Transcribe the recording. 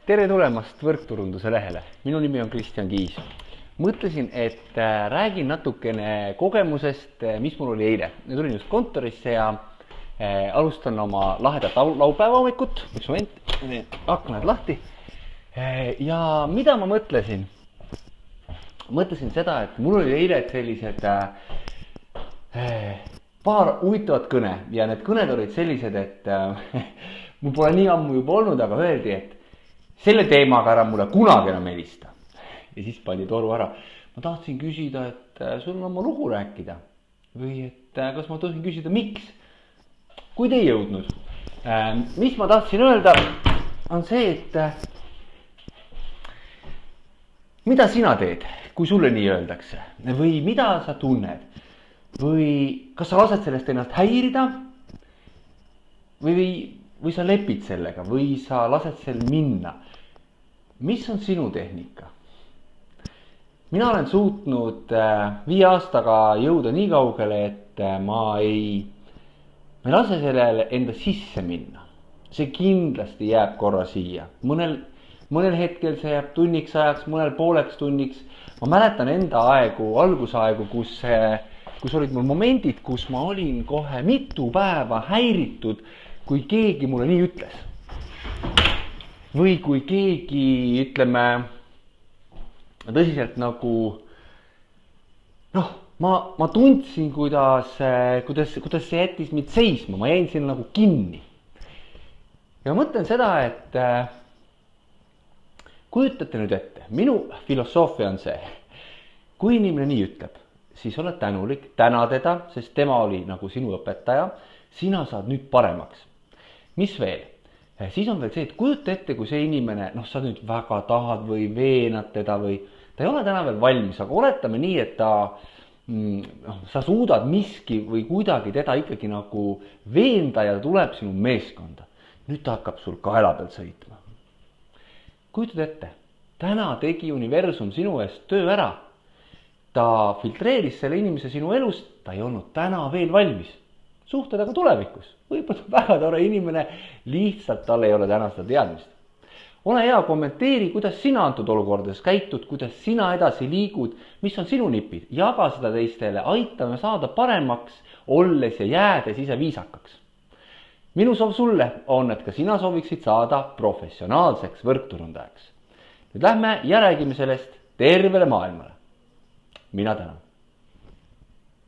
Tere tulemast võrkturunduse lehele. Minu nimi on Kristjan Kiis. Mõtlesin, et räägin natukene kogemusest, mis mul oli eile. Tulin just kontorisse ja alustan oma lahedat laupäeva hommikut. Üks moment, aknad lahti. Ja mida ma mõtlesin? Mõtlesin seda, et mul oli eile sellised paar huvitavat kõne. Ja need kõned olid sellised, et mul pole nii ammu juba olnud, aga öeldi, et selle teemaga ära mulle kunagi enam helista. Ja siis pani toru ära. Ma tahtsin küsida, et sul on oma lugu rääkida. Või et kas ma tahtsin küsida, miks? Kui te ei jõudnud. Mis ma tahtsin öelda, on see, et mida sina teed, kui sulle nii öeldakse? Või mida sa tunned? Või kas sa lased sellest ennast häirida? Või sa lepid sellega? Või sa lased sel minna? Mis on sinu tehnika? Mina olen suutnud 5 aastaga jõuda nii kaugele, et ma ei lase sellele enda sisse minna. See kindlasti jääb korra siia. Mõnel hetkel see jääb tunniks ajaks, mõnel pooleks tunniks. Ma mäletan enda aegu, algusaegu, kus olid mul momendid, kus ma olin kohe mitu päeva häiritud, kui keegi mulle nii ütles. Või kui keegi, ütleme, tõsiselt nagu, ma tundsin, kuidas see jättis mind seisma, ma jäin siin nagu kinni. Ja mõtlen seda, et kujutate nüüd ette, minu filosoofia on see, kui inimene nii ütleb, siis oled tänulik, täna teda, sest tema oli nagu sinu õpetaja, sina saad nüüd paremaks. Mis veel? Siis on veel see, et kujuta ette, kui see inimene, sa nüüd väga tahad või veenad teda või ta ei ole täna veel valmis, aga oletame nii, et sa suudad miski või kuidagi teda ikkagi nagu veenda ja tuleb sinu meeskonda. Nüüd ta hakkab sul kaela peal sõitma. Kujutad ette, täna tegi universum sinu eest töö ära. Ta filtreeris selle inimese sinu elust, ta ei olnud täna veel valmis. Suhted aga tulevikus. Võib-olla väga tore inimene, lihtsalt tal ei ole täna seda teadmist. Ole hea, kommenteeri, kuidas sina antud olukordades käitud, kuidas sina edasi liigud, mis on sinu nipid. Jaga seda teistele, aitame saada paremaks, olles ja jäädes ise viisakaks. Minu soov sulle on, et ka sina sooviksid saada professionaalseks võrkturundajaks. Nüüd lähme ja räägime sellest tervele maailmale. Mina tänan.